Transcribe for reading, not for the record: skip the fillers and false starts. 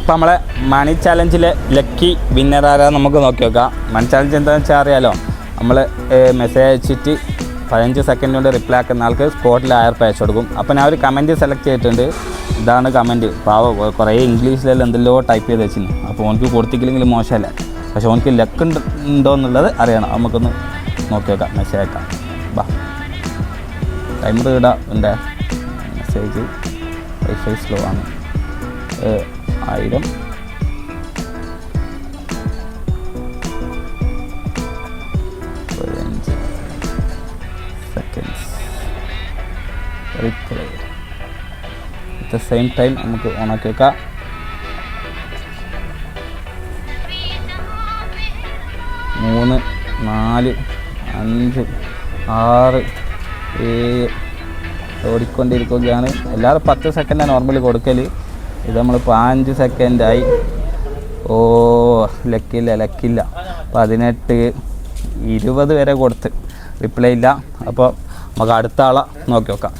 അപ്പോൾ നമ്മളെ മണി ചാലഞ്ചിലെ lucky winner ആരാ നമുക്ക് നോക്കി നോക്കാം. മണി ചാലഞ്ച് എന്താണെന്ന് വെച്ചാൽ അറിയാലോ, നമ്മൾ മെസ്സേജ് അയച്ചിട്ട് 15 സെക്കൻഡ് കൊണ്ട് റിപ്ലൈ ആക്കുന്ന ആൾക്ക് സ്പോട്ടിൽ 1000 രൂപ അയച്ചു കൊടുക്കും. അപ്പോൾ ഞാൻ ഒരു കമൻറ്റ് സെലക്ട് ചെയ്തിട്ടുണ്ട്. ഇതാണ് കമൻറ്റ്. കുറേ ഇംഗ്ലീഷിലെല്ലാം എന്തെല്ലോ ടൈപ്പ് ചെയ്ത് വെച്ചിരുന്നു. അപ്പോൾ ഓനക്ക് കൊടുത്തിട്ടില്ലെങ്കിൽ മോശമല്ല, പക്ഷെ ഓനക്ക് ലക്ക് ഉണ്ടോ എന്നുള്ളത് അറിയണം. നമുക്കൊന്ന് നോക്കി നോക്കാം, മെസ്സേജ് അയക്കാം. ബാ, ടൈമർ ഇടാം. എൻ്റെ മെസ്സേജ് വൈഫൈ സ്ലോ ആണ്. 1000 15 seconds reply. At the same time നമുക്ക് ഓണാക്കി വെക്കാം. മൂന്ന് 4 5 6 7 ഓടിക്കൊണ്ടിരിക്കുകയാണ്. എല്ലാവരും 10 സെക്കൻഡാണ് നോർമലി കൊടുക്കൽ. ഇത് നമ്മൾ 5 സെക്കൻഡായി. ഓ, ലക്കില്ല. 18 20 വരെ കൊടുത്ത് റിപ്ലൈ ഇല്ല. അപ്പോൾ നമുക്ക് അടുത്ത ആളെ നോക്കി നോക്കാം.